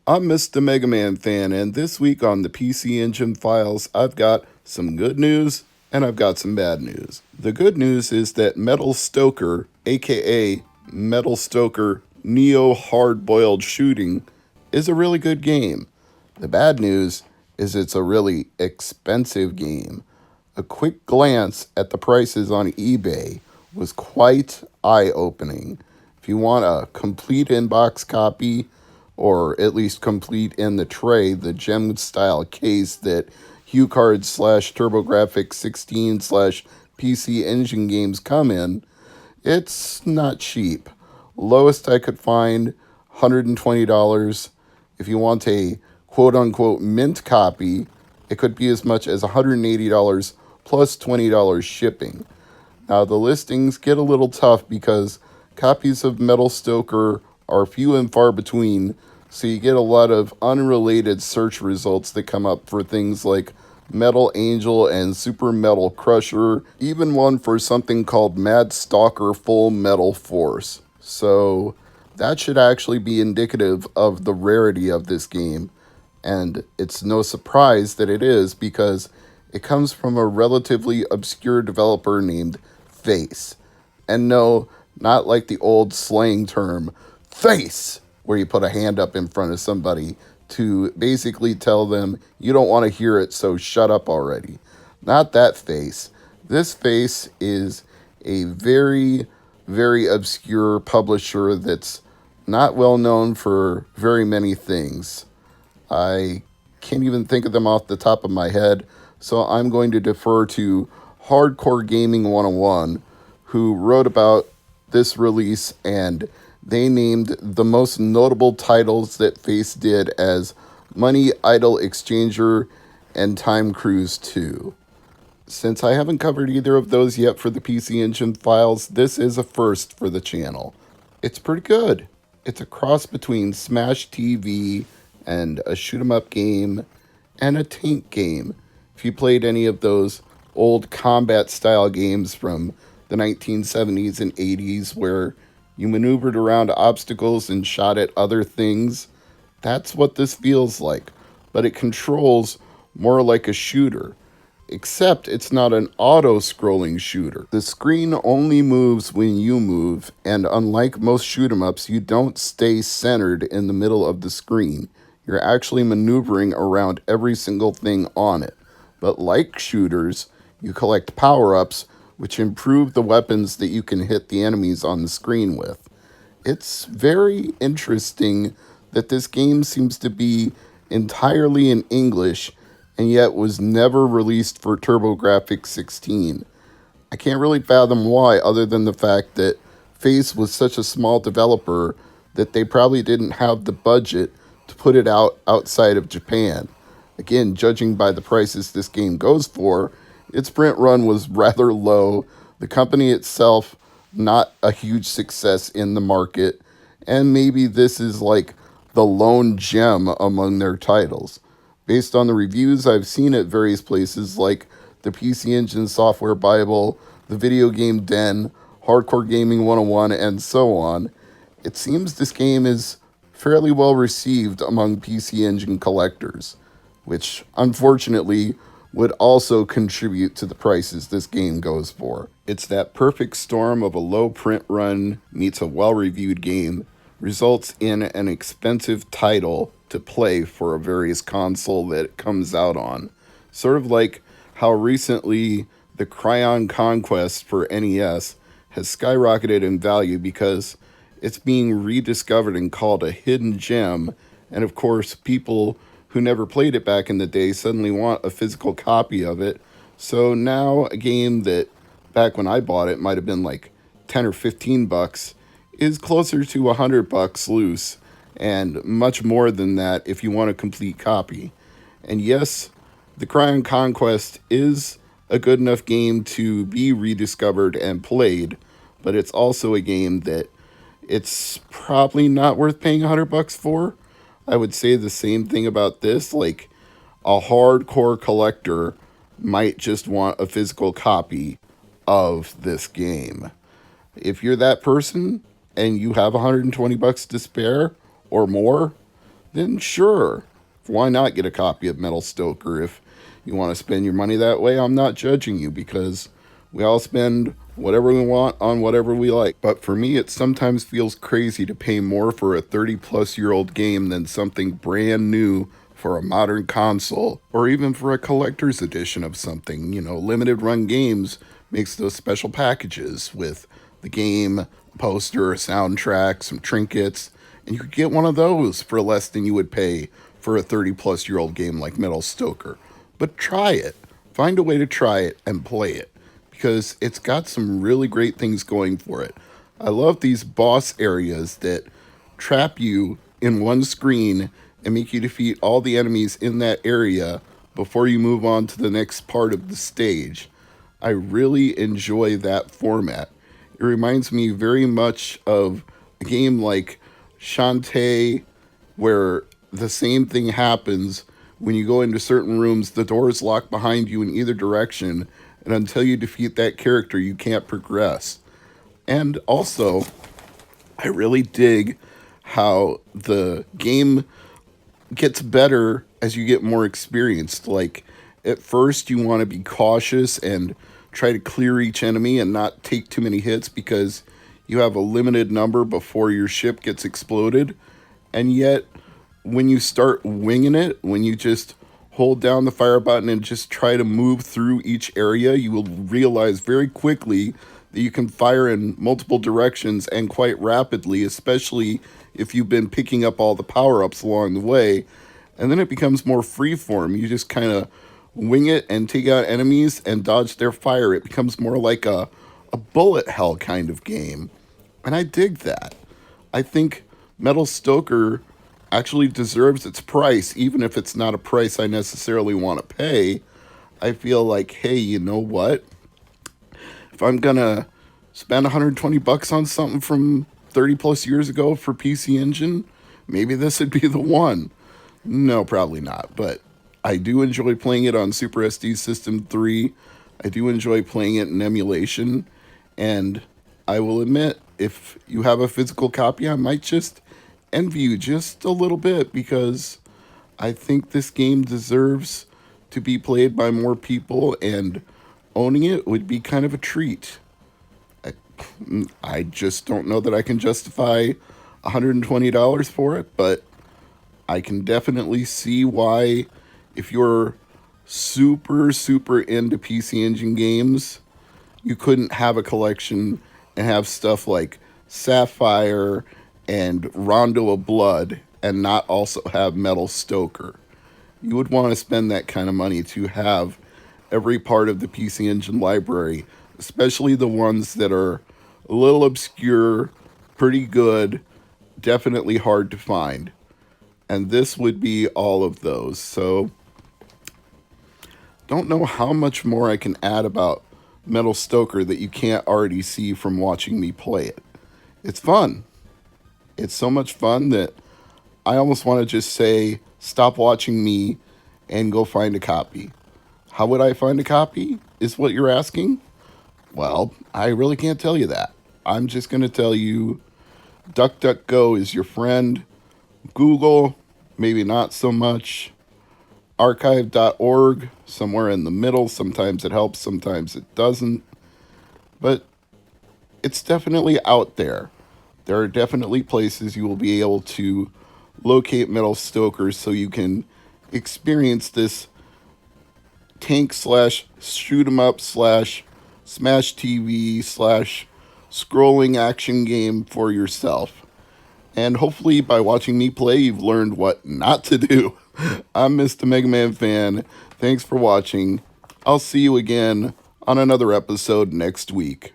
I'm Mr. MegaManFan, and this week on the PC Engine Files, I've got some good news and I've got some bad news. The good news is that Metal Stoker, aka Metal Stoker Neo Hardboiled Shooting, is a really good game. The bad news is it's a really expensive game. A quick glance at the prices on eBay was quite eye-opening. If you want a complete inbox copy, or at least complete in the tray, the gem-style case that HuCards / TurboGrafx 16 / PC Engine games come in, it's not cheap. Lowest I could find, $120. If you want a quote-unquote mint copy, it could be as much as $180 plus $20 shipping. Now, the listings get a little tough because copies of Metal Stoker are few and far between, so you get a lot of unrelated search results that come up for things like Metal Angel and Super Metal Crusher, even one for something called Mad Stalker Full Metal Force. So that should actually be indicative of the rarity of this game, and it's no surprise that it is because it comes from a relatively obscure developer named Face. And no, not like the old slang term, face, where you put a hand up in front of somebody to basically tell them you don't want to hear it, so shut up already. Not that Face. This Face is a very, very obscure publisher that's not well known for very many things. I can't even think of them off the top of my head, so I'm going to defer to Hardcore Gaming 101, who wrote about this release, and they named the most notable titles that Face did as Money Idol Exchanger and Time Cruise 2. Since I haven't covered either of those yet for the PC Engine Files, this is a first for the channel. It's pretty good. It's a cross between Smash TV and a shoot-'em-up game and a tank game. If you played any of those old combat-style games from the 1970s and 80s where you maneuvered around obstacles and shot at other things, that's what this feels like. But it controls more like a shooter, except it's not an auto-scrolling shooter. The screen only moves when you move, and unlike most shoot-'em-ups, you don't stay centered in the middle of the screen. You're actually maneuvering around every single thing on it. But like shooters, you collect power-ups which improve the weapons that you can hit the enemies on the screen with. It's very interesting that this game seems to be entirely in English and yet was never released for TurboGrafx 16. I can't really fathom why, other than the fact that Face was such a small developer that they probably didn't have the budget to put it out outside of Japan. Again, judging by the prices this game goes for, its print run was rather low, the company itself not a huge success in the market, and maybe this is like the lone gem among their titles. Based on the reviews I've seen at various places like the PC Engine Software Bible, the Video Game Den, Hardcore Gaming 101, and so on, it seems this game is fairly well received among PC Engine collectors, which unfortunately would also contribute to the prices this game goes for. It's that perfect storm of a low print run meets a well-reviewed game, results in an expensive title to play for a various console that it comes out on. Sort of like how recently the Cryon Conquest for NES has skyrocketed in value because it's being rediscovered and called a hidden gem, and of course people who never played it back in the day suddenly want a physical copy of it. So now a game that back when I bought it might have been like 10 or 15 bucks is closer to $100 loose, and much more than that if you want a complete copy. And yes, the Cryon Conquest is a good enough game to be rediscovered and played, but it's also a game that it's probably not worth paying $100 for. I would say the same thing about this. Like, a hardcore collector might just want a physical copy of this game. If you're that person and you have $120 to spare or more, then sure, why not get a copy of Metal Stoker if you want to spend your money that way? I'm not judging you because we all spend whatever we want on whatever we like. But for me, it sometimes feels crazy to pay more for a 30-plus-year-old game than something brand new for a modern console or even for a collector's edition of something. Limited run games makes those special packages with the game, a poster, a soundtrack, some trinkets, and you could get one of those for less than you would pay for a 30-plus-year-old game like Metal Stoker. But try it. Find a way to try it and play it because it's got some really great things going for it. I love these boss areas that trap you in one screen and make you defeat all the enemies in that area before you move on to the next part of the stage. I really enjoy that format. It reminds me very much of a game like Shantae, where the same thing happens when you go into certain rooms. The doors lock behind you in either direction, and until you defeat that character, you can't progress. And also, I really dig how the game gets better as you get more experienced. Like, at first, you want to be cautious and try to clear each enemy and not take too many hits because you have a limited number before your ship gets exploded. And yet, when you start winging it, when you just hold down the fire button and just try to move through each area, you will realize very quickly that you can fire in multiple directions and quite rapidly, especially if you've been picking up all the power-ups along the way. And then it becomes more freeform. You just kind of wing it and take out enemies and dodge their fire. It becomes more like a bullet hell kind of game. And I dig that. I think Metal Stoker actually deserves its price, even if it's not a price I necessarily want to pay. I feel like, hey, you know what? If I'm gonna spend 120 bucks on something from 30 plus years ago for PC Engine, maybe this would be the one. No, probably not, but I do enjoy playing it on Super SD System 3. I do enjoy playing it in emulation, and I will admit, if you have a physical copy, I might just envy you just a little bit because I think this game deserves to be played by more people, and owning it would be kind of a treat. I, I just don't know that I can justify $120 for it, but I can definitely see why, if you're super, super into PC Engine games, you couldn't have a collection and have stuff like Sapphire and Rondo of Blood and not also have Metal Stoker. You would want to spend that kind of money to have every part of the PC Engine library, especially the ones that are a little obscure, pretty good, definitely hard to find. And this would be all of those. So, don't know how much more I can add about Metal Stoker that you can't already see from watching me play it. It's fun. It's so much fun that I almost want to just say, stop watching me and go find a copy. How would I find a copy, is what you're asking? Well, I really can't tell you that. I'm just going to tell you DuckDuckGo is your friend. Google, maybe not so much. Archive.org, somewhere in the middle. Sometimes it helps, sometimes it doesn't. But it's definitely out there. There are definitely places you will be able to locate Metal Stoker so you can experience this tank slash shoot 'em up slash smash TV slash scrolling action game for yourself. And hopefully by watching me play, you've learned what not to do. I'm Mr. MegaManFan. Thanks for watching. I'll see you again on another episode next week.